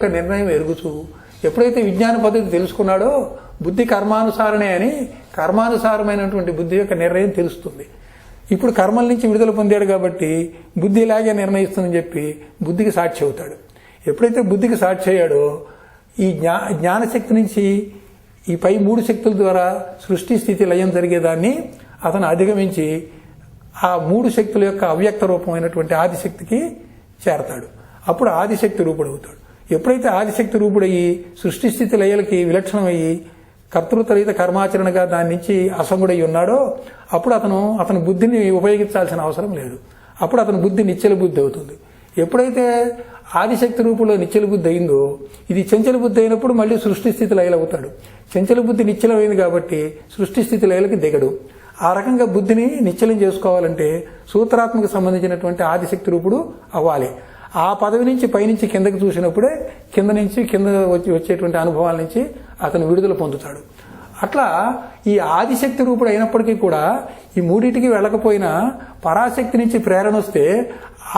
నిర్ణయం ఎరుగుతూ ఎప్పుడైతే విజ్ఞాన పద్ధతి తెలుసుకున్నాడో బుద్ధి కర్మానుసారణే అని కర్మానుసారమైనటువంటి బుద్ధి యొక్క నిర్ణయం తెలుస్తుంది. ఇప్పుడు కర్మల నుంచి విడుదల పొందాడు కాబట్టి బుద్ధి ఇలాగే నిర్ణయిస్తుందని చెప్పి బుద్ధికి సాక్షి అవుతాడు. ఎప్పుడైతే బుద్ధికి సాక్షి అయ్యాడో ఈ జ్ఞానశక్తి నుంచి ఈ పై 3 శక్తుల ద్వారా సృష్టి స్థితి లయం జరిగేదాన్ని అతను అధిగమించి ఆ 3 శక్తుల యొక్క అవ్యక్త రూపమైనటువంటి ఆదిశక్తికి చేరతాడు. అప్పుడు ఆదిశక్తి రూపుడవుతాడు. ఎప్పుడైతే ఆదిశక్తి రూపుడయ్యి సృష్టి స్థితి లయలకి విలక్షణమయ్యి కర్తృత్వరహిత కర్మాచరణగా దాని నుంచి అసంగుడై ఉన్నాడో అప్పుడు అతను బుద్ధిని ఉపయోగించాల్సిన అవసరం లేదు. అప్పుడు అతని బుద్ధి నిశ్చల బుద్ధి అవుతుంది. ఎప్పుడైతే ఆదిశక్తి రూపంలో నిశ్చల బుద్ధి అయిందో ఇది చంచల బుద్ధి అయినప్పుడు మళ్ళీ సృష్టి స్థితి లయలు అవుతాడు. చంచల బుద్ధి నిశ్చలమైంది కాబట్టి సృష్టి స్థితి లయలకి దిగడు. ఆ రకంగా బుద్ధిని నిశ్చలం చేసుకోవాలంటే సూత్రాత్మకు సంబంధించినటువంటి ఆదిశక్తి రూపుడు అవ్వాలి. ఆ పదవి నుంచి పైనుంచి కిందకి చూసినప్పుడే కింద వచ్చేటువంటి అనుభవాల నుంచి అతను విడుదల పొందుతాడు. అట్లా ఈ ఆదిశక్తి రూపుడు అయినప్పటికీ కూడా ఈ మూడింటికి వెళ్ళకపోయినా పరాశక్తి నుంచి ప్రేరణ వస్తే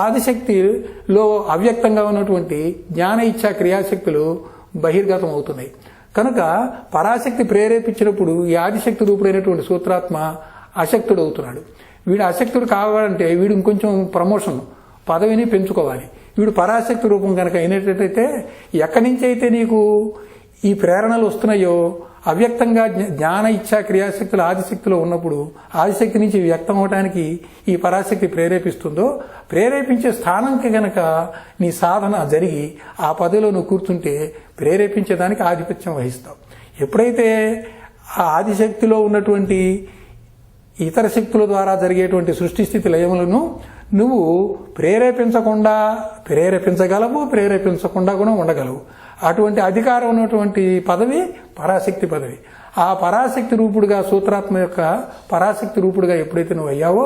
ఆదిశక్తిలో అవ్యక్తంగా ఉన్నటువంటి జ్ఞాన ఇచ్ఛా క్రియాశక్తులు బహిర్గతం అవుతున్నాయి. కనుక పరాశక్తి ప్రేరేపించినప్పుడు ఈ ఆదిశక్తి రూపుడైనటువంటి సూత్రాత్మ అశక్తుడు అవుతున్నాడు. వీడు అశక్తుడు కావాలంటే వీడు ఇంకొంచెం ప్రమోషన్ పదవిని పెంచుకోవాలి. వీడు పరాశక్తి రూపం కనుక అయినట్టయితే ఎక్కడి నుంచి అయితే నీకు ఈ ప్రేరణలు వస్తున్నాయో అవ్యక్తంగా జ్ఞాన ఇచ్ఛా క్రియాశక్తులు ఆదిశక్తిలో ఉన్నప్పుడు ఆదిశక్తి నుంచి వ్యక్తం అవడానికి ఈ పరాశక్తి ప్రేరేపిస్తుందో ప్రేరేపించే స్థానంకి గనక నీ సాధన జరిగి ఆ పదవిలో నువ్వు కూర్చుంటే ప్రేరేపించేదానికి ఆధిపత్యం వహిస్తావు. ఎప్పుడైతే ఆ ఆదిశక్తిలో ఉన్నటువంటి ఇతర శక్తుల ద్వారా జరిగేటువంటి సృష్టి స్థితి లయములను నువ్వు ప్రేరేపించగలవు, ప్రేరేపించకుండా కూడా ఉండగలవు. అటువంటి అధికారం ఉన్నటువంటి పదవి పరాశక్తి పదవి. ఆ పరాశక్తి రూపుడుగా సూత్రాత్మ యొక్క పరాశక్తి రూపుడుగా ఎప్పుడైతే నువ్వు అయ్యావో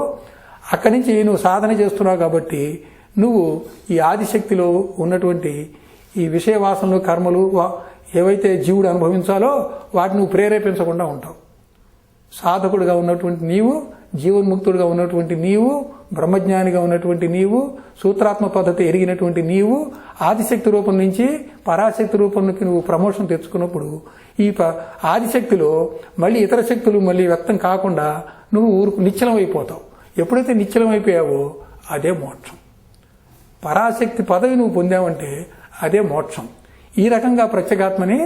అక్కడి నుంచి నువ్వు సాధన చేస్తున్నావు కాబట్టి నువ్వు ఈ ఆదిశక్తిలో ఉన్నటువంటి ఈ విషయ వాసనలు కర్మలు ఏవైతే జీవుడు అనుభవించాలో వాటిని నువ్వు ప్రేరేపించకుండా ఉంటావు. సాధకుడుగా ఉన్నటువంటి నీవు, జీవన్ముక్తుడుగా ఉన్నటువంటి నీవు, బ్రహ్మజ్ఞానిగా ఉన్నటువంటి నీవు, సూత్రాత్మ పద్ధతి ఎరిగినటువంటి నీవు ఆదిశక్తి రూపం నుంచి పరాశక్తి రూపంలోకి నువ్వు ప్రమోషన్ తెచ్చుకున్నప్పుడు ఈ ఆదిశక్తిలో మళ్ళీ ఇతర శక్తులు మళ్ళీ వ్యక్తం కాకుండా నువ్వు నిశ్చలం అయిపోతావు. ఎప్పుడైతే నిశ్చలం అయిపోయావో అదే మోక్షం. పరాశక్తి పదవి నువ్వు పొందావంటే అదే మోక్షం. ఈ రకంగా ప్రత్యేగాత్మని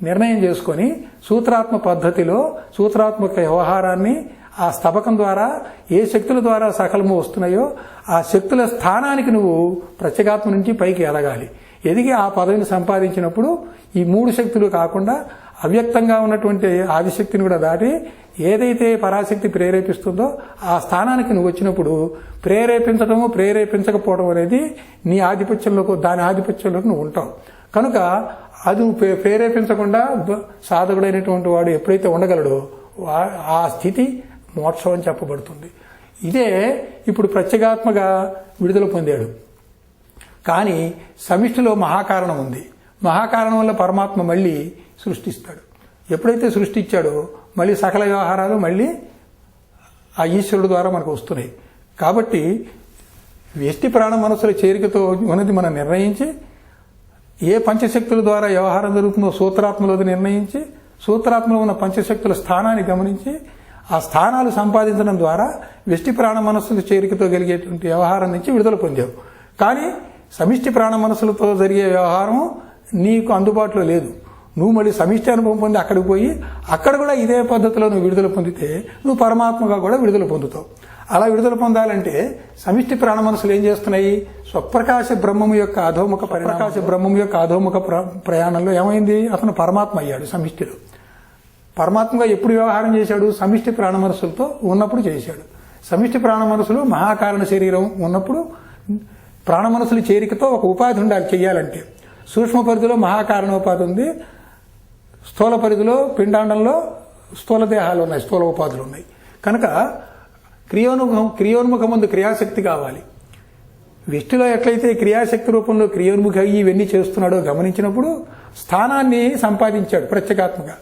నిర్ణయం చేసుకొని సూత్రాత్మ పద్ధతిలో సూత్రాత్మక వ్యవహారాన్ని ఆ స్తబకం ద్వారా ఏ శక్తుల ద్వారా సకలము వస్తున్నాయో ఆ శక్తుల స్థానానికి నువ్వు ప్రత్యేగాత్మ నుంచి పైకి ఎదగాలి. ఎదిగి ఆ పదవిని సంపాదించినప్పుడు ఈ 3 శక్తులు కాకుండా అవ్యక్తంగా ఉన్నటువంటి ఆదిశక్తిని కూడా దాటి ఏదైతే పరాశక్తి ప్రేరేపిస్తుందో ఆ స్థానానికి నువ్వు వచ్చినప్పుడు ప్రేరేపించడము ప్రేరేపించకపోవడం అనేది నీ దాని ఆధిపత్యంలోకి నువ్వు ఉంటావు. కనుక అది ప్రేరేపించకుండా సాధకుడైనటువంటి వాడు ఎప్పుడైతే ఉండగలడో ఆ స్థితి మోక్షం అని చెప్పబడుతుంది. ఇదే ఇప్పుడు ప్రత్యేగాత్మగా విడుదల పొందాడు. కానీ సమిష్టిలో మహాకారణం ఉంది. మహాకారణం వల్ల పరమాత్మ మళ్ళీ సృష్టిస్తాడు. ఎప్పుడైతే సృష్టించాడో మళ్ళీ సకల వ్యవహారాలు మళ్ళీ ఆ ఈశ్వరుడు ద్వారా మనకు వస్తున్నాయి. కాబట్టి వ్యష్టి ప్రాణ మనసుల చేరికతో ఉన్నది మనం నిర్ణయించి ఏ పంచశక్తుల ద్వారా వ్యవహారం జరుగుతుందో సూత్రాత్మలోది నిర్ణయించి సూత్రాత్మలో ఉన్న పంచశక్తుల స్థానాన్ని గమనించి ఆ స్థానాలు సంపాదించడం ద్వారా వ్యష్టి ప్రాణ మనస్సుల చేరికతో కలిగేటువంటి వ్యవహారం నుంచి విడుదల పొందావు. కానీ సమిష్టి ప్రాణ మనస్సులతో జరిగే వ్యవహారం నీకు అందుబాటులో లేదు. నువ్వు మళ్ళీ సమిష్టి అనుభవం పొంది అక్కడికి పోయి అక్కడ కూడా ఇదే పద్ధతిలో నువ్వు విడుదల పొందితే నువ్వు పరమాత్మగా కూడా విడుదల పొందుతావు. అలా విడుదల పొందాలంటే సమిష్టి ప్రాణ మనసులు ఏం చేస్తున్నాయి? స్వప్రకాశ బ్రహ్మము యొక్క అధోముఖ ప్రయాణంలో ఏమైంది? అతను పరమాత్మ అయ్యాడు. సమిష్టిలో పరమాత్మగా ఎప్పుడు వ్యవహారం చేశాడు? సమిష్టి ప్రాణ మనసులతో ఉన్నప్పుడు చేశాడు. సమిష్టి ప్రాణ మనసులు మహాకారణ శరీరం ఉన్నప్పుడు ప్రాణ మనసుల చేరికతో ఒక ఉపాధి ఉండాలి చెయ్యాలంటే. సూక్ష్మ పరిధిలో మహాకారణోపాధి ఉంది, స్థూల పరిధిలో పిండాండంలో స్థూల దేహాలు ఉన్నాయి, స్థూల ఉపాధులు ఉన్నాయి. కనుక క్రియోన్ముఖమందు క్రియాశక్తి కావాలి. వ్యష్టిలో ఎట్లయితే క్రియాశక్తి రూపంలో క్రియోన్ముఖ ఇవన్నీ చేస్తున్నాడో గమనించినప్పుడు స్థానాన్ని సంపాదించాడు ప్రత్యేగాత్మగా.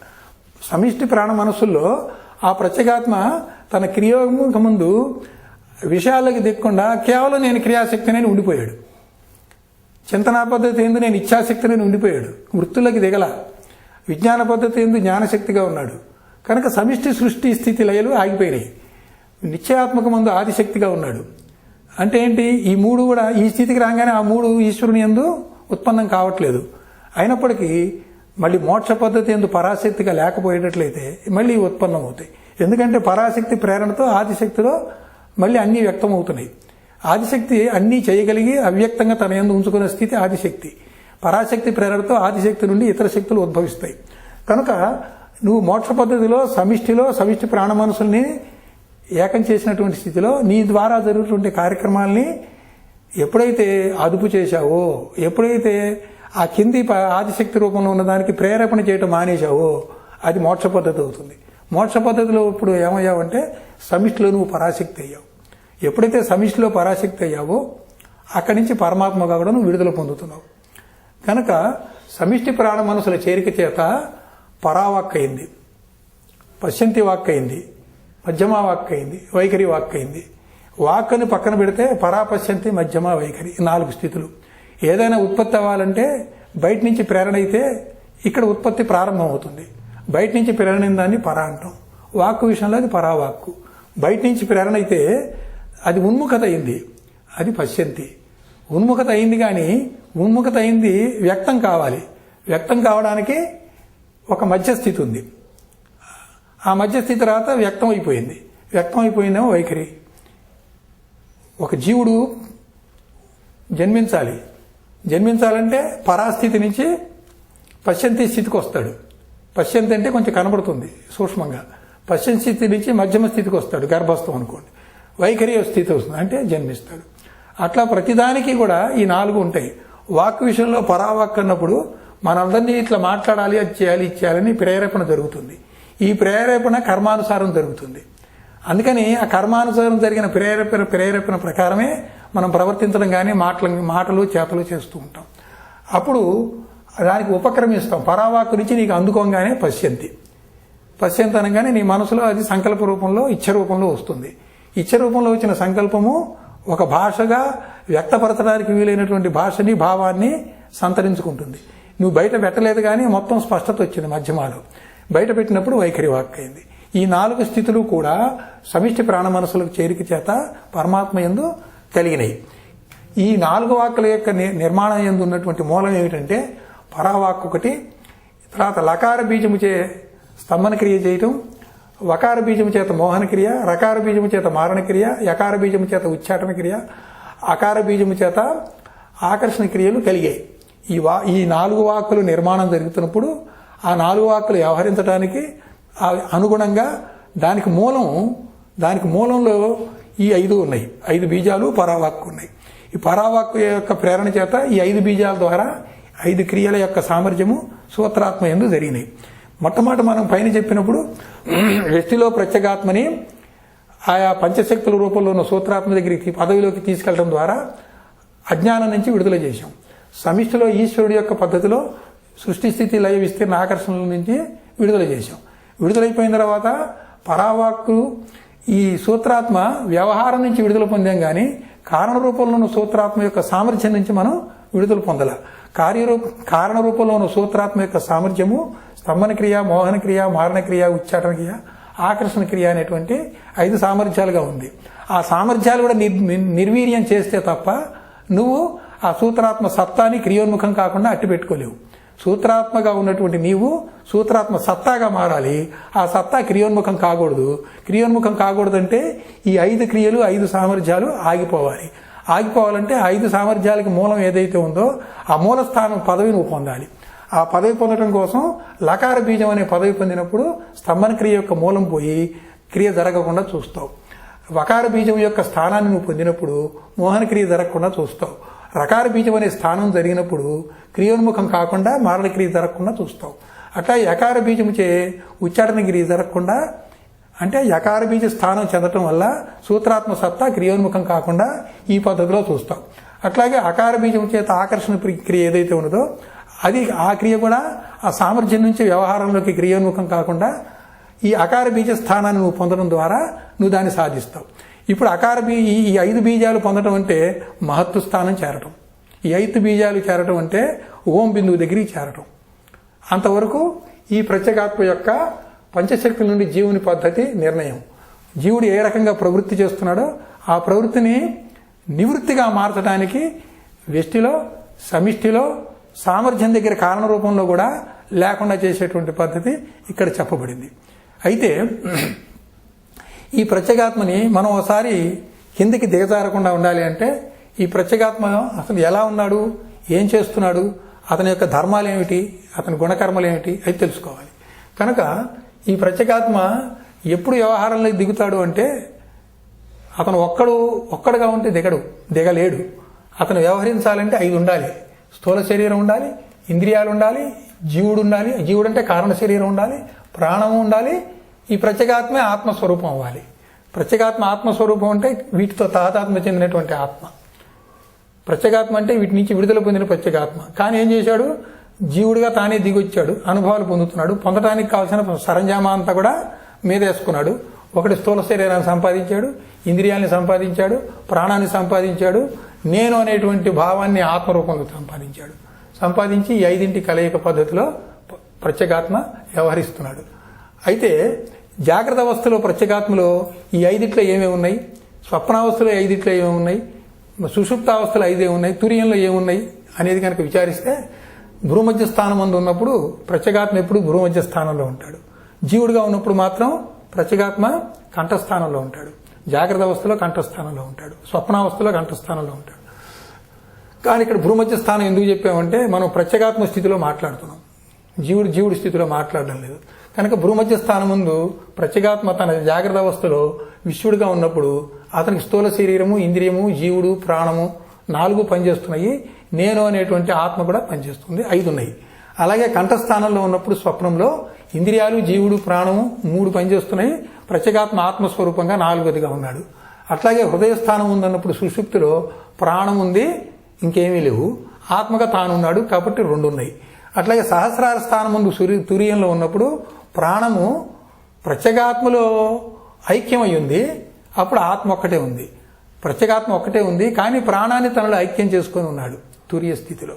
సమిష్టి ప్రాణ మనస్సుల్లో ఆ ప్రత్యేగాత్మ తన క్రియోన్ముఖమందు విషయాలకి దిక్కుండా కేవలం నేను క్రియాశక్తిని ఉండిపోయాడు. చింతనా పద్ధతి ఎందు నేను ఇచ్ఛాశక్తిని ఉండిపోయాడు, వృత్తులకి దిగల. విజ్ఞాన పద్ధతి ఎందు జ్ఞానశక్తిగా ఉన్నాడు కనుక సమిష్టి సృష్టి స్థితి లయలు ఆగిపోయినాయి. నిశ్చయాత్మక మందు ఆదిశక్తిగా ఉన్నాడు. అంటే ఏంటి? ఈ మూడు కూడా ఈ స్థితికి రాగానే ఆ మూడు ఈశ్వరుని యందు ఉత్పన్నం కావట్లేదు. అయినప్పటికీ మళ్ళీ మోక్ష పద్ధతి ఎందు పరాశక్తిగా లేకపోయేటట్లయితే మళ్ళీ ఉత్పన్నం అవుతాయి. ఎందుకంటే పరాశక్తి ప్రేరణతో ఆదిశక్తిలో మళ్ళీ అన్నీ వ్యక్తం అవుతున్నాయి. ఆదిశక్తి అన్నీ చేయగలిగి అవ్యక్తంగా తన యందు ఉంచుకునే స్థితి ఆదిశక్తి. పరాశక్తి ప్రేరణతో ఆదిశక్తి నుండి ఇతర శక్తులు ఉద్భవిస్తాయి. కనుక నువ్వు మోక్ష పద్ధతిలో సమిష్టి ప్రాణ మనసుల్ని ఏకం చేసినటువంటి స్థితిలో నీ ద్వారా జరుగుతున్న కార్యక్రమాల్ని ఎప్పుడైతే అదుపు చేశావో, ఎప్పుడైతే ఆ కింది ఆదిశక్తి రూపంలో ఉన్నదానికి ప్రేరేపణ చేయటం మానేశావో అది మోక్ష పద్ధతి అవుతుంది. మోక్ష పద్ధతిలో ఇప్పుడు ఏమయ్యావంటే సమిష్టిలో నువ్వు పరాశక్తి అయ్యావు. ఎప్పుడైతే సమిష్టిలో పరాశక్తి అయ్యావో అక్కడి నుంచి పరమాత్మగా కూడా నువ్వు విడుదల పొందుతున్నావు. కనుక సమిష్టి ప్రాణ మనసుల చేరిక చేత పరావాక్ అయింది, పశ్యంతి వాక్ అయింది, మధ్యమా వాక్ అయింది, వైఖరి వాక్ అయింది. వాక్కుని పక్కన పెడితే పరాపశ్యంతి, మధ్యమ, వైఖరి 4 స్థితులు. ఏదైనా ఉత్పత్తి అవ్వాలంటే బయట నుంచి ప్రేరణ అయితే ఇక్కడ ఉత్పత్తి ప్రారంభం అవుతుంది. బయట నుంచి ప్రేరణ దాన్ని పరా అంటాం. వాక్కు విషయంలో అది పరావాక్కు. బయట నుంచి ప్రేరణ అయితే అది ఉన్ముఖత అయింది, అది పశ్యంతి. ఉన్ముఖత అయింది, కానీ ఉన్ముఖత అయింది వ్యక్తం కావాలి. వ్యక్తం కావడానికి ఒక మధ్యస్థితి ఉంది. ఆ మధ్యస్థితి తర్వాత వ్యక్తం అయిపోయింది. వ్యక్తం అయిపోయిందేమో వైఖరి. ఒక జీవుడు జన్మించాలంటే పరాస్థితి నుంచి పశ్యంతి స్థితికి వస్తాడు. పశ్యంతి అంటే కొంచెం కనబడుతుంది సూక్ష్మంగా. పశ్యంతి స్థితి నుంచి మధ్యమ స్థితికి వస్తాడు, గర్భస్థం అనుకోండి. వైఖరి స్థితి వస్తుంది అంటే జన్మిస్తాడు. అట్లా ప్రతిదానికి కూడా ఈ 4 ఉంటాయి. వాక్ విషయంలో పరావాక్ అన్నప్పుడు మనందరినీ ఇట్లా మాట్లాడాలి, అది చేయాలి, ఇది చేయాలని ప్రేరేపణ జరుగుతుంది. ఈ ప్రేరేపణ కర్మానుసారం జరుగుతుంది. అందుకని ఆ కర్మానుసారం జరిగిన ప్రేరేపణ ప్రకారమే మనం ప్రవర్తించడం కానీ మాటలు చేతలు చేస్తూ ఉంటాం. అప్పుడు దానికి ఉపక్రమిస్తాం. పరావాక్కు నుంచి నీకు అందుకోగానే పశ్యంతి అనగానే నీ మనసులో అది సంకల్ప రూపంలో, ఇచ్ఛ రూపంలో వస్తుంది. ఇచ్ఛ రూపంలో వచ్చిన సంకల్పము ఒక భాషగా వ్యక్తపరచడానికి వీలైనటువంటి భాషని, భావాన్ని సంతరించుకుంటుంది. నువ్వు బయట పెట్టలేదు కానీ మొత్తం స్పష్టత వచ్చింది మధ్యమాలో. బయట పెట్టినప్పుడు వైఖరి వాక్ అయింది. ఈ 4 స్థితులు కూడా సమిష్టి ప్రాణ మనసులకు చేరిక చేత పరమాత్మ యందు కలిగినాయి. ఈ 4 వాక్కుల యొక్క నిర్మాణం యందు ఉన్నటువంటి మూలం ఏమిటంటే పరావాక్ ఒకటి, తర్వాత లకార బీజము చే స్తంభన క్రియ చేయటం, వకార బీజము చేత మోహన క్రియ, రకార బీజము చేత మారణ క్రియ, యకార బీజము చేత ఉచ్చాటన క్రియ, అకార బీజము చేత ఆకర్షణ క్రియలు కలిగాయి. ఈ 4 వాక్కులు నిర్మాణం జరుగుతున్నప్పుడు ఆ 4 వాక్కులు వ్యవహరించడానికి అనుగుణంగా దానికి మూలంలో ఈ 5 ఉన్నాయి. 5 బీజాలు పరావాక్కు ఉన్నాయి. ఈ పరావాక్కు యొక్క ప్రేరణ చేత ఈ 5 బీజాల ద్వారా 5 క్రియల యొక్క సామర్థ్యము సూత్రాత్మ యందు జరిగినాయి. మొట్టమొదటి మనం పైన చెప్పినప్పుడు వ్యక్తిలో ప్రత్యేగాత్మని ఆయా పంచశక్తుల రూపంలో ఉన్న సూత్రాత్మ దగ్గరికి పదవిలోకి తీసుకెళ్లడం ద్వారా అజ్ఞానం నుంచి విడుదల చేశాం. సమిష్టిలో ఈశ్వరుడి యొక్క పద్ధతిలో సృష్టి స్థితి లయ విస్తీర్ణ ఆకర్షణల నుంచి విడుదల చేశాం. విడుదలైపోయిన తర్వాత పరావాక్కు ఈ సూత్రాత్మ వ్యవహారం నుంచి విడుదల పొందాం, కానీ కారణ రూపంలో ఉన్న సూత్రాత్మ యొక్క సామర్థ్యం నుంచి మనం విడుదల పొందల. కారణ రూపంలో ఉన్న సూత్రాత్మ యొక్క సామర్థ్యము స్తంభన క్రియ, మోహన క్రియ, మారణ క్రియ, ఉచ్చాటన క్రియ, ఆకర్షణ క్రియ అనేటువంటి 5 సామర్థ్యాలుగా ఉంది. ఆ సామర్థ్యాలు కూడా నిర్వీర్యం చేస్తే తప్ప నువ్వు ఆ సూత్రాత్మ సత్తాని క్రియోన్ముఖం కాకుండా అట్టి పెట్టుకోలేవు. సూత్రాత్మగా ఉన్నటువంటి నీవు సూత్రాత్మ సత్తాగా మారాలి. ఆ సత్తా క్రియోన్ముఖం కాకూడదు. క్రియోన్ముఖం కాకూడదంటే ఈ 5 క్రియలు, 5 సామర్థ్యాలు ఆగిపోవాలంటే 5 సామర్థ్యాలకి మూలం ఏదైతే ఉందో ఆ మూల స్థానం పదవి నువ్వు పొందాలి. ఆ పదవి పొందడం కోసం లకార బీజం అనే పదవి పొందినప్పుడు స్తంభన క్రియ యొక్క మూలం పోయి క్రియ జరగకుండా చూస్తావు. వకార బీజం యొక్క స్థానాన్ని నువ్వు పొందినప్పుడు మోహన క్రియ జరగకుండా చూస్తావు. రకార బీజం అనే స్థానం జరిగినప్పుడు క్రియోన్ముఖం కాకుండా మారణ క్రియ జరగకుండా చూస్తావు. అట్లా యకార బీజము చే ఉచ్చారణ క్రియ జరగకుండా, అంటే యకార బీజ స్థానం చెందటం వల్ల సూత్రాత్మ సత్తా క్రియోన్ముఖం కాకుండా ఈ పద్ధతిలో చూస్తాం. అట్లాగే అకార బీజం చేత ఆకర్షణ క్రియ ఏదైతే ఉన్నదో అది ఆ క్రియ కూడా ఆ సామర్థ్యం నుంచి వ్యవహారంలోకి క్రియోన్ముఖం కాకుండా ఈ అకార బీజ స్థానాన్ని నువ్వు పొందడం ద్వారా నువ్వు దాన్ని సాధిస్తావు. ఇప్పుడు ఈ 5 బీజాలు పొందడం అంటే మహత్తు స్థానం చేరటం. ఈ 5 బీజాలు చేరటం అంటే ఓం బిందువు దగ్గరికి చేరటం. అంతవరకు ఈ ప్రత్యేగాత్మ యొక్క పంచశక్తుల నుండి జీవుని పద్ధతి నిర్ణయం. జీవుడు ఏ రకంగా ప్రవృత్తి చేస్తున్నాడో ఆ ప్రవృత్తిని నివృత్తిగా మార్చడానికి వ్యష్టిలో, సమిష్టిలో, సామర్థ్యం దగ్గర కారణ రూపంలో కూడా లేకుండా చేసేటువంటి పద్ధతి ఇక్కడ చెప్పబడింది. అయితే ఈ ప్రత్యేగాత్మని మనం ఒకసారి కిందికి దిగజారకుండా ఉండాలి అంటే ఈ ప్రత్యేగాత్మ అసలు ఎలా ఉన్నాడు, ఏం చేస్తున్నాడు, అతని యొక్క ధర్మాలు ఏమిటి, అతని గుణకర్మలు ఏమిటి అది తెలుసుకోవాలి. కనుక ఈ ప్రత్యేగాత్మ ఎప్పుడు వ్యవహారంలో దిగుతాడు అంటే అతను ఒక్కడుగా ఉంటే దిగలేడు. అతను వ్యవహరించాలంటే 5 ఉండాలి. స్థూల శరీరం ఉండాలి, ఇంద్రియాలు ఉండాలి, జీవుడు ఉండాలి. జీవుడు అంటే కారణ శరీరం ఉండాలి, ప్రాణము ఉండాలి. ఈ ప్రత్యేగాత్మే ఆత్మస్వరూపం అవ్వాలి. ప్రత్యేగాత్మ ఆత్మస్వరూపం అంటే వీటితో తాదాత్మ చెందినటువంటి ఆత్మ. ప్రత్యేగాత్మ అంటే వీటి నుంచి విడుదల పొందిన ప్రత్యేగాత్మ. కానీ ఏం చేశాడు, జీవుడిగా తానే దిగొచ్చాడు, అనుభవాలు పొందుతున్నాడు. పొందడానికి కావాల్సిన సరంజామా అంతా కూడా మీద వేసుకున్నాడు. ఒకటి స్థూల శరీరాన్ని సంపాదించాడు, ఇంద్రియాన్ని సంపాదించాడు, ప్రాణాన్ని సంపాదించాడు, నేను అనేటువంటి భావాన్ని ఆత్మరూపంలో సంపాదించి ఈ 5 కలయిక పద్ధతిలో ప్రత్యేగాత్మ వ్యవహరిస్తున్నాడు. అయితే జాగ్రత్త అవస్థలో ప్రత్యేగాత్మలో ఈ 5 ఏమేమి ఉన్నాయి, స్వప్నావస్థలో 5 ఏమేమి ఉన్నాయి, సుషుప్తావస్థలో 5 ఉన్నాయి, తురియంలో ఏమున్నాయి అనేది కనుక విచారిస్తే భూమధ్య స్థానం అందు ఉన్నప్పుడు ప్రత్యేగాత్మ ఎప్పుడు భూమధ్య స్థానంలో ఉంటాడు. జీవుడిగా ఉన్నప్పుడు మాత్రం ప్రత్యేగాత్మ కంఠస్థానంలో ఉంటాడు. జాగ్రత్త అవస్థలో కంఠస్థానంలో ఉంటాడు, స్వప్నావస్థలో కంఠస్థానంలో ఉంటాడు. కానీ ఇక్కడ భూమధ్య స్థానం ఎందుకు చెప్పామంటే మనం ప్రత్యేగాత్మ స్థితిలో మాట్లాడుతున్నాం, జీవుడి స్థితిలో మాట్లాడడం లేదు. కనుక భూమధ్య స్థానం ముందు ప్రత్యేగాత్మ తన జాగ్రత్త అవస్థలో విశ్వడుగా ఉన్నప్పుడు అతనికి స్థూల శరీరము, ఇంద్రియము, జీవుడు, ప్రాణము 4 పనిచేస్తున్నాయి. నేను అనేటువంటి ఆత్మ కూడా పనిచేస్తుంది, 5 ఉన్నాయి. అలాగే కంఠస్థానంలో ఉన్నప్పుడు స్వప్నంలో ఇంద్రియాలు, జీవుడు, ప్రాణము 3 పనిచేస్తున్నాయి. ప్రత్యేగాత్మ ఆత్మస్వరూపంగా 4వదిగా ఉన్నాడు. అట్లాగే హృదయస్థానం ఉందన్నప్పుడు సుషుప్తిలో ప్రాణం ఉంది, ఇంకేమీ లేవు, ఆత్మగా తానున్నాడు కాబట్టి 2 ఉన్నాయి. అట్లాగే సహస్రార స్థానం ముందు తురియంలో ఉన్నప్పుడు ప్రాణము ప్రత్యేగాత్మలో ఐక్యమై ఉంది, అప్పుడు ఆత్మ ఒక్కటే ఉంది. ప్రత్యేగాత్మ ఒక్కటే ఉంది కానీ ప్రాణాన్ని తనలో ఐక్యం చేసుకొని ఉన్నాడు తురియ స్థితిలో.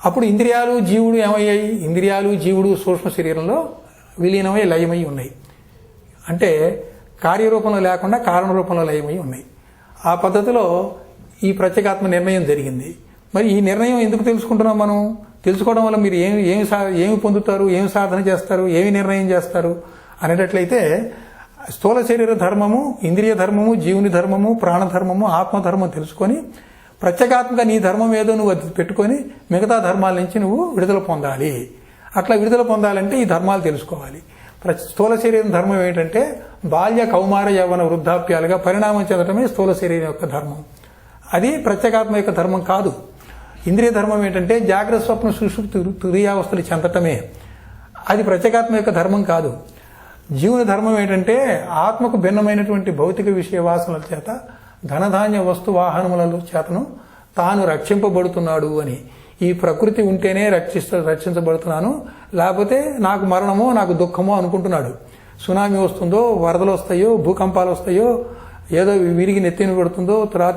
అప్పుడు ఇంద్రియాలు, జీవుడు ఏమయ్యాయి, ఇంద్రియాలు, జీవుడు సూక్ష్మ శరీరంలో విలీనమై లయమై ఉన్నాయి. అంటే కార్యరూపంలో లేకుండా కారణ రూపంలో లయమై ఉన్నాయి. ఆ పద్ధతిలో ఈ ప్రత్యేగాత్మ నిర్ణయం జరిగింది. మరి ఈ నిర్ణయం ఎందుకు తెలుసుకుంటున్నాం మనం? తెలుసుకోవడం వల్ల మీరు ఏమి పొందుతారు, ఏమి సాధన చేస్తారు, ఏమి నిర్ణయం చేస్తారు అనేటట్లయితే స్థూల శరీర ధర్మము, ఇంద్రియ ధర్మము, జీవుని ధర్మము, ప్రాణధర్మము, ఆత్మధర్మం తెలుసుకొని ప్రత్యేగాత్మగా నీ ధర్మం ఏదో నువ్వు అది పెట్టుకొని మిగతా ధర్మాల నుంచి నువ్వు విడుదల పొందాలి. అట్లా విడుదల పొందాలంటే ఈ ధర్మాలు తెలుసుకోవాలి. స్థూల శరీరం ధర్మం ఏంటంటే బాల్య, కౌమార, యవ్వన, వృద్ధాప్యాలుగా పరిణామం చెందడమే స్థూల శరీరం యొక్క ధర్మం. అది ప్రత్యేగాత్మ యొక్క ధర్మం కాదు. ఇంద్రియ ధర్మం ఏంటంటే జాగ్రత్త, స్వప్న, సుషుప్తి, తురీయావస్థలు చెందటమే. అది ప్రత్యేగాత్మ యొక్క ధర్మం కాదు. జీవుని ధర్మం ఏంటంటే ఆత్మకు భిన్నమైనటువంటి భౌతిక విషయ వాసనల చేత, ధనధాన్య వస్తు వాహనముల చేతను తాను రక్షింపబడుతున్నాడు అని. ఈ ప్రకృతి ఉంటేనే రక్షించబడుతున్నాను, లేకపోతే నాకు మరణమో నాకు దుఃఖమో అనుకుంటున్నాడు. సునామీ వస్తుందో, వరదలు వస్తాయో, భూకంపాలు వస్తాయో, ఏదో విరిగి నెత్తిన పడుతుందో, తర్వాత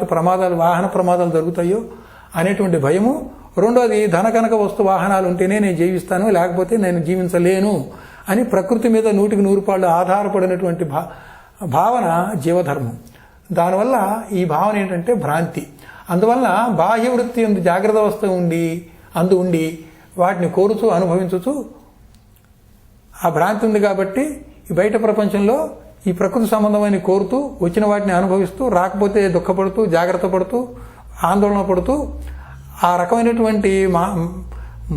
వాహన ప్రమాదాలు జరుగుతాయో అనేటువంటి భయము. రెండోది ధనకనక వస్తు వాహనాలు ఉంటేనే నేను జీవిస్తాను, లేకపోతే నేను జీవించలేను అని ప్రకృతి మీద 100% ఆధారపడినటువంటి భావన జీవధర్మం. దానివల్ల ఈ భావన ఏంటంటే భ్రాంతి. అందువల్ల బాహ్య వృత్తి జాగ్రత్త అవస్థ ఉండి వాటిని కోరుతూ అనుభవించుతూ ఆ భ్రాంతి ఉంది కాబట్టి ఈ బయట ప్రపంచంలో ఈ ప్రకృతి సంబంధమైన కోరుతూ వచ్చిన వాటిని అనుభవిస్తూ, రాకపోతే దుఃఖపడుతూ, జాగ్రత్త పడుతూ, ఆందోళన పడుతూ ఆ రకమైనటువంటి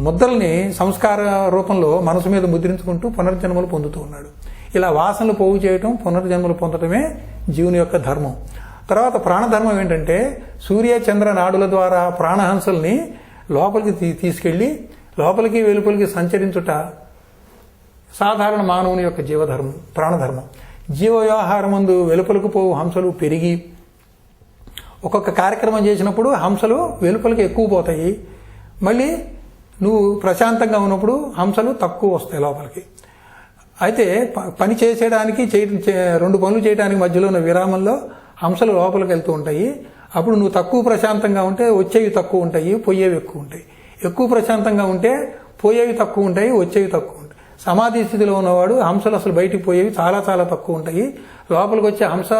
ముద్రల్ని సంస్కార రూపంలో మనసు మీద ముద్రించుకుంటూ పునర్జన్మలు పొందుతూ ఉన్నాడు. ఇలా వాసనలు పోగు చేయటం, పునర్జన్మలు పొందటమే జీవుని యొక్క ధర్మం. తర్వాత ప్రాణధర్మం ఏంటంటే సూర్య, చంద్ర నాడుల ద్వారా ప్రాణహంసల్ని లోపలికి తీసుకెళ్లి లోపలికి వెలుపలికి సంచరించుట సాధారణ మానవుని యొక్క జీవధర్మం, ప్రాణధర్మం. జీవ వ్యవహారమందు వెలుపలకు పోవు హంసలు పెరిగి ఒక్కొక్క కార్యక్రమం చేసినప్పుడు హంసలు వెలుపలికి ఎక్కువ పోతాయి. మళ్ళీ నువ్వు ప్రశాంతంగా ఉన్నప్పుడు హంసలు తక్కువ వస్తాయి లోపలికి. అయితే పని చేసేయడానికి 2 పనులు చేయడానికి మధ్యలో ఉన్న విరామంలో హంసలు లోపలికి వెళ్తూ ఉంటాయి. అప్పుడు నువ్వు తక్కువ ప్రశాంతంగా ఉంటే వచ్చేవి తక్కువ ఉంటాయి, పోయేవి ఎక్కువ ఉంటాయి. ఎక్కువ ప్రశాంతంగా ఉంటే పోయేవి తక్కువ ఉంటాయి, వచ్చేవి తక్కువ ఉంటాయి. సమాధి స్థితిలో ఉన్నవాడు హంసలు అసలు బయటికి పోయేవి చాలా చాలా తక్కువ ఉంటాయి. లోపలికి వచ్చే హంస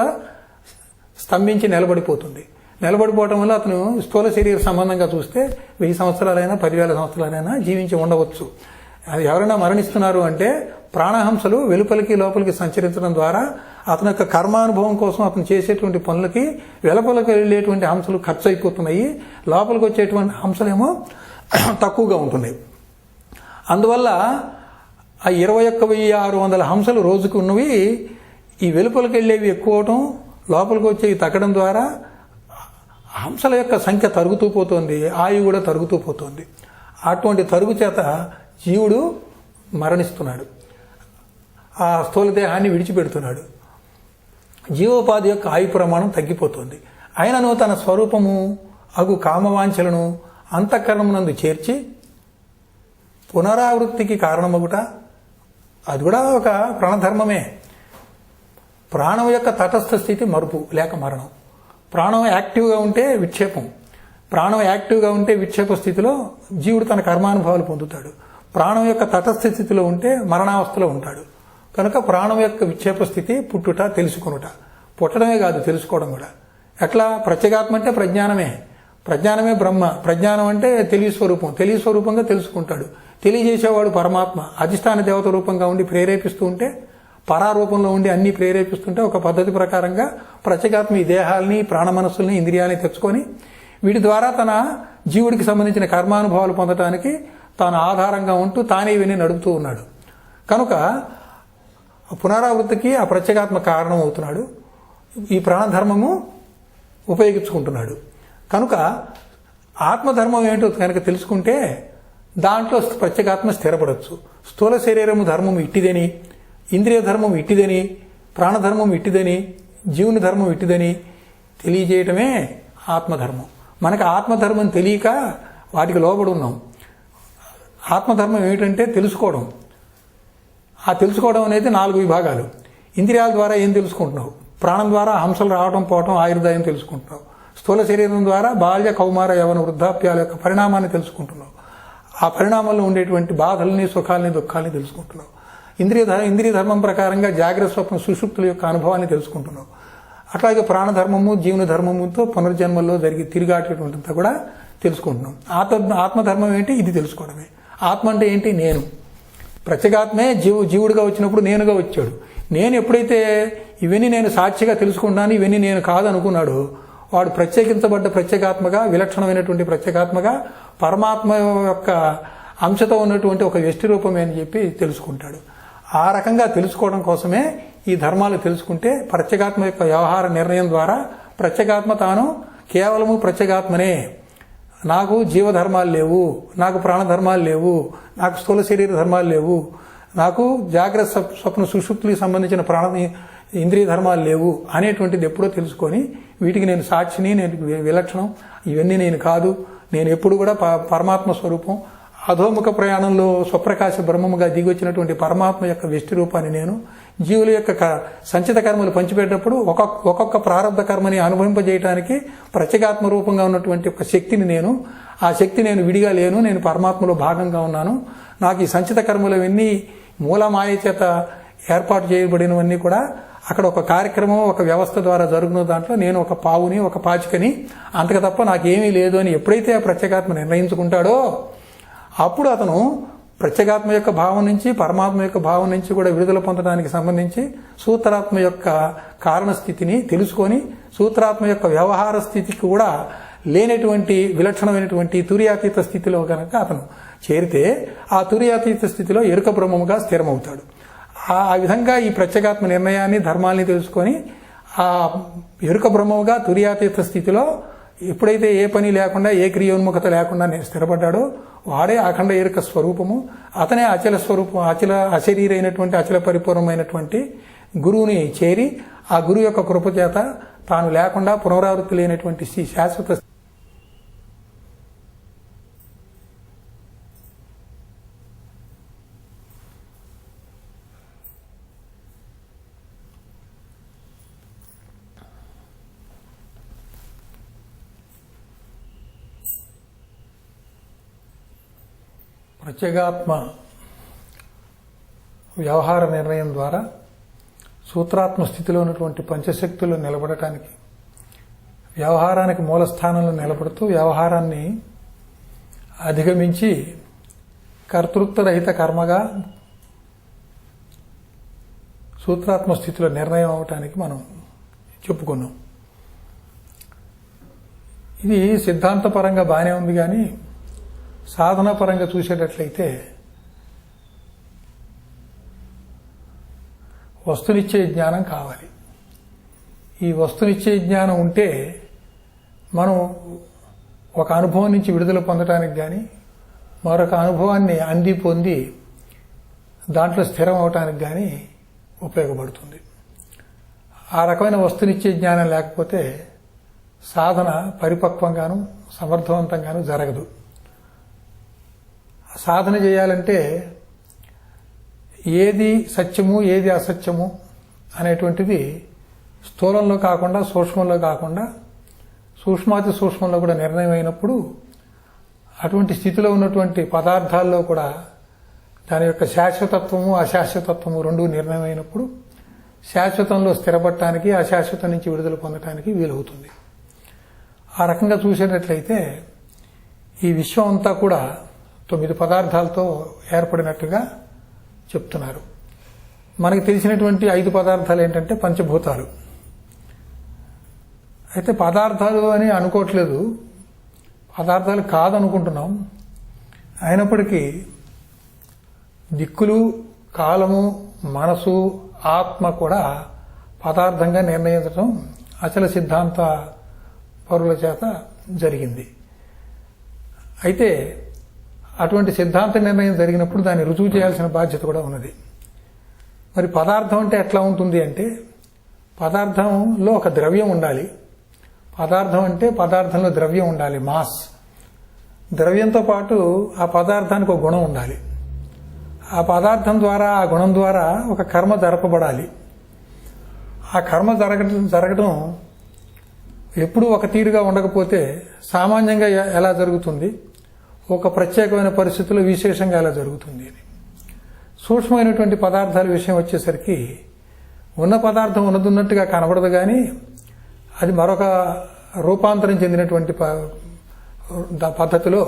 స్తంభించి నిలబడిపోతుంది. నిలబడిపోవటం వల్ల అతను స్థూల శరీర సంబంధంగా చూస్తే 1000 సంవత్సరాలైనా 10,000 సంవత్సరాలైనా జీవించి ఉండవచ్చు. అది ఎవరైనా మరణిస్తున్నారు అంటే ప్రాణహంసలు వెలుపలికి లోపలికి సంచరించడం ద్వారా అతని యొక్క కర్మానుభవం కోసం అతను చేసేటువంటి పనులకి వెలుపలికి వెళ్ళేటువంటి హంసలు ఖర్చు అయిపోతున్నాయి. లోపలికి వచ్చేటువంటి హంసలేమో తక్కువగా ఉంటున్నాయి. అందువల్ల ఆ 21,600 హంసలు రోజుకు ఉన్నవి ఈ వెలుపలికి వెళ్ళేవి ఎక్కువ అవటం, లోపలికి వచ్చేవి తగ్గడం ద్వారా హంసల యొక్క సంఖ్య తరుగుతూ పోతుంది, ఆయువు కూడా తరుగుతూ పోతుంది. అటువంటి తరుగు చేత జీవుడు మరణిస్తున్నాడు, ఆ స్థూల దేహాన్ని విడిచిపెడుతున్నాడు. జీవోపాధి యొక్క ఆయు ప్రమాణం తగ్గిపోతుంది. అయినను తన స్వరూపము అగు కామవాంఛలను అంతఃకరణమునందు చేర్చి పునరావృత్తికి కారణమగుట అది కూడా ఒక ప్రాణధర్మమే. ప్రాణం యొక్క తటస్థ స్థితి మరుపు లేక మరణం. ప్రాణం యాక్టివ్గా ఉంటే విక్షేపం, ప్రాణం యాక్టివ్గా ఉంటే విక్షేప స్థితిలో జీవుడు తన కర్మానుభవాలు పొందుతాడు. ప్రాణం యొక్క తటస్థ స్థితిలో ఉంటే మరణావస్థలో ఉంటాడు. కనుక ప్రాణం యొక్క విక్షేప స్థితి పుట్టుట, తెలుసుకొనుట. పుట్టడమే కాదు, తెలుసుకోవడం కూడా. ఎట్లా? ప్రత్యేగాత్మ అంటే ప్రజ్ఞానమే, ప్రజ్ఞానమే బ్రహ్మ. ప్రజ్ఞానం అంటే తెలివి స్వరూపం, తెలివి స్వరూపంగా తెలుసుకుంటాడు. తెలియజేసేవాడు పరమాత్మ అధిష్టాన దేవత రూపంగా ఉండి ప్రేరేపిస్తూ ఉంటే, పరారూపంలో ఉండి అన్ని ప్రేరేపిస్తుంటే ఒక పద్ధతి ప్రకారంగా ప్రత్యేగాత్మ ఈ దేహాలని, ప్రాణమనస్సుల్ని, ఇంద్రియాలని తెచ్చుకొని వీటి ద్వారా తన జీవుడికి సంబంధించిన కర్మానుభవాలు పొందటానికి తాను ఆధారంగా ఉంటూ తానే ఇవన్నీ నడుపుతూ ఉన్నాడు. కనుక పునరావృత్తికి ఆ ప్రత్యేగాత్మ కారణం అవుతున్నాడు. ఈ ప్రాణధర్మము ఉపయోగించుకుంటున్నాడు. కనుక ఆత్మధర్మం ఏంటో కనుక తెలుసుకుంటే దాంట్లో ప్రత్యేగాత్మ స్థిరపడవచ్చు. స్థూల శరీరము ధర్మము ఇట్టిదని, ఇంద్రియ ధర్మం ఇట్టిదని, ప్రాణధర్మం ఇట్టిదని, జీవుని ధర్మం ఇట్టిదని తెలియజేయటమే ఆత్మధర్మం. మనకు ఆత్మధర్మం తెలియక వాటికి లోబడి ఉన్నాం. ఆత్మధర్మం ఏమిటంటే తెలుసుకోవడం. ఆ తెలుసుకోవడం అనేది 4 విభాగాలు. ఇంద్రియాల ద్వారా ఏం తెలుసుకుంటున్నావు? ప్రాణం ద్వారా హంసలు రావడం పోవటం, ఆయుర్దాయం తెలుసుకుంటున్నావు. స్థూల శరీరం ద్వారా బాల్య, కౌమార, యవన, వృద్ధాప్యాల యొక్క పరిణామాన్ని తెలుసుకుంటున్నావు. ఆ పరిణామంలో ఉండేటువంటి బాధల్ని, సుఖాలని, దుఃఖాలని తెలుసుకుంటున్నావు. ఇంద్రియ ధర్మం ప్రకారంగా జాగ్రత్త, స్వప్న, సుషుప్తుల యొక్క అనుభవాన్ని తెలుసుకుంటున్నావు. అట్లాగే ప్రాణధర్మము, జీవన ధర్మముతో పునర్జన్మల్లో తిరిగాటేటువంటింతా కూడా తెలుసుకుంటున్నాం. ఆత్మధర్మం ఏంటి? ఇది తెలుసుకోవడమే. ఆత్మ అంటే ఏంటి? నేను. ప్రత్యేగాత్మే జీవుడిగా వచ్చినప్పుడు నేనుగా వచ్చాడు. నేను ఎప్పుడైతే ఇవన్నీ నేను సాక్షిగా తెలుసుకుంటాను, ఇవన్నీ నేను కాదు అనుకున్నాడు, వాడు ప్రత్యేకించబడ్డ ప్రత్యేగాత్మగా, విలక్షణమైనటువంటి ప్రత్యేగాత్మగా, పరమాత్మ యొక్క అంశతో ఉన్నటువంటి ఒక వ్యష్టి రూపమే అని చెప్పి తెలుసుకుంటాడు. ఆ రకంగా తెలుసుకోవడం కోసమే ఈ ధర్మాలు తెలుసుకుంటే ప్రత్యేగాత్మ యొక్క వ్యవహార నిర్ణయం ద్వారా ప్రత్యేగాత్మ తాను కేవలము ప్రత్యేగాత్మనే, నాకు జీవధర్మాలు లేవు, నాకు ప్రాణధర్మాలు లేవు, నాకు స్థూల శరీర ధర్మాలు లేవు, నాకు జాగ్రత్త, స్వప్న, సుషుప్తులకు సంబంధించిన ఇంద్రియ ధర్మాలు లేవు అనేటువంటిది ఎప్పుడో తెలుసుకొని వీటికి నేను సాక్షిని, నేను విలక్షణం, ఇవన్నీ నేను కాదు, నేను ఎప్పుడు కూడా పరమాత్మ స్వరూపం, అధోముఖ ప్రయాణంలో స్వప్రకాశ బ్రహ్మముగా దిగొచ్చినటువంటి పరమాత్మ యొక్క వ్యష్టి రూపాన్ని నేను, జీవుల యొక్క సంచిత కర్మలు పంచిపెట్టేటప్పుడు ఒక్కొక్క ప్రారంభ కర్మని అనుభవింపజేయడానికి ప్రత్యేగాత్మ రూపంగా ఉన్నటువంటి ఒక శక్తిని నేను, ఆ శక్తి నేను విడిగా లేను, నేను పరమాత్మలో భాగంగా ఉన్నాను. నాకు ఈ సంచిత కర్మలు అవన్నీ మూలమాయ చేత ఏర్పాటు చేయబడినవన్నీ కూడా అక్కడ ఒక కార్యక్రమం, ఒక వ్యవస్థ ద్వారా జరుగుతున్న దాంట్లో నేను ఒక పావుని, ఒక పాచికని, అంతకు తప్ప నాకేమీ లేదు అని ఎప్పుడైతే ఆ ప్రత్యేగాత్మ నిర్ణయించుకుంటాడో అప్పుడు అతను ప్రత్యేగాత్మ యొక్క భావం నుంచి, పరమాత్మ యొక్క భావం నుంచి కూడా విడుదల పొందడానికి సంబంధించి సూత్రాత్మ యొక్క కారణస్థితిని తెలుసుకొని సూత్రాత్మ యొక్క వ్యవహార స్థితికి కూడా లేనటువంటి విలక్షణమైనటువంటి తుర్యాతీత స్థితిలో కనుక అతను చేరితే ఆ తుర్యాతీత స్థితిలో ఎరుక బ్రహ్మముగా స్థిరమవుతాడు. ఆ విధంగా ఈ ప్రత్యేగాత్మ నిర్ణయాన్ని, ధర్మాల్ని తెలుసుకొని ఆ ఎరుక బ్రహ్మముగా తుర్యాతీత స్థితిలో ఎప్పుడైతే ఏ పని లేకుండా, ఏ క్రియోన్ముఖత లేకుండా నేను స్థిరపడ్డాడో వాడే అఖండ ఎరుక స్వరూపము. అతనే అచల స్వరూపం, అశరీరైనటువంటి అచల పరిపూర్ణమైనటువంటి గురువుని చేరి ఆ గురువు యొక్క కృప చేత తాను లేకుండా పునరావృత్తి లేనటువంటి శాశ్వత ప్రత్యేగాత్మ వ్యవహార నిర్ణయం ద్వారా సూత్రాత్మ స్థితిలో ఉన్నటువంటి పంచశక్తులు నిలబడటానికి, వ్యవహారానికి మూల స్థానంలో నిలబడుతూ వ్యవహారాన్ని అధిగమించి కర్తృత్వరహిత కర్మగా సూత్రాత్మ స్థితిలో నిర్ణయం అవటానికి మనం చెప్పుకున్నాం. ఇది సిద్ధాంతపరంగా బాగానే ఉంది, కానీ సాధనాపరంగా చూసేటట్లయితే వస్తునిచ్చే జ్ఞానం కావాలి. ఈ వస్తునిచ్చే జ్ఞానం ఉంటే మనం ఒక అనుభవం నుంచి విడుదల పొందడానికి కానీ, మరొక అనుభవాన్ని అంది పొంది దాంట్లో స్థిరం అవటానికి కానీ ఉపయోగపడుతుంది. ఆ రకమైన వస్తునిచ్చే జ్ఞానం లేకపోతే సాధన పరిపక్వంగాను సమర్థవంతంగాను జరగదు. సాధన చేయాలంటే ఏది సత్యము ఏది అసత్యము అనేటువంటిది స్థూలంలో కాకుండా సూక్ష్మంలో కాకుండా సూక్ష్మాతి సూక్ష్మంలో కూడా నిర్ణయం అయినప్పుడు అటువంటి స్థితిలో ఉన్నటువంటి పదార్థాల్లో కూడా దాని యొక్క శాశ్వతత్వము అశాశ్వతత్వము రెండూ నిర్ణయం అయినప్పుడు శాశ్వతంలో స్థిరపడటానికి అశాశ్వతం నుంచి విడుదల పొందటానికి వీలవుతుంది. ఆ రకంగా చూసేటట్లయితే ఈ విశ్వం అంతా కూడా 9 పదార్థాలతో ఏర్పడినట్టుగా చెప్తున్నారు. మనకి తెలిసినటువంటి 5 పదార్థాలు ఏంటంటే పంచభూతాలు. అయితే పదార్థాలు అని అనుకోవట్లేదు, పదార్థాలు కాదనుకుంటున్నాం. అయినప్పటికీ దిక్కులు, కాలము, మనసు, ఆత్మ కూడా పదార్థంగా నిర్ణయించడం అచల సిద్ధాంత పరుల చేత జరిగింది. అయితే అటువంటి సిద్ధాంత నిర్ణయం జరిగినప్పుడు దాన్ని రుజువు చేయాల్సిన బాధ్యత కూడా ఉన్నది. మరి పదార్థం అంటే ఎట్లా ఉంటుంది అంటే, పదార్థంలో ఒక ద్రవ్యం ఉండాలి. పదార్థం అంటే పదార్థంలో ద్రవ్యం ఉండాలి, మాస్. ద్రవ్యంతో పాటు ఆ పదార్థానికి ఒక గుణం ఉండాలి. ఆ పదార్థం ద్వారా, ఆ గుణం ద్వారా ఒక కర్మ జరపబడాలి. ఆ కర్మ జరగడం ఎప్పుడూ ఒక తీరుగా ఉండకపోతే సామాన్యంగా ఎలా జరుగుతుంది, ఒక ప్రత్యేకమైన పరిస్థితుల్లో విశేషంగా ఎలా జరుగుతుంది అని. సూక్ష్మమైనటువంటి పదార్థాల విషయం వచ్చేసరికి ఉన్న పదార్థం ఉన్నట్టుగా కనబడదు, కానీ అది మరొక రూపాంతరం చెందినటువంటి పద్ధతిలో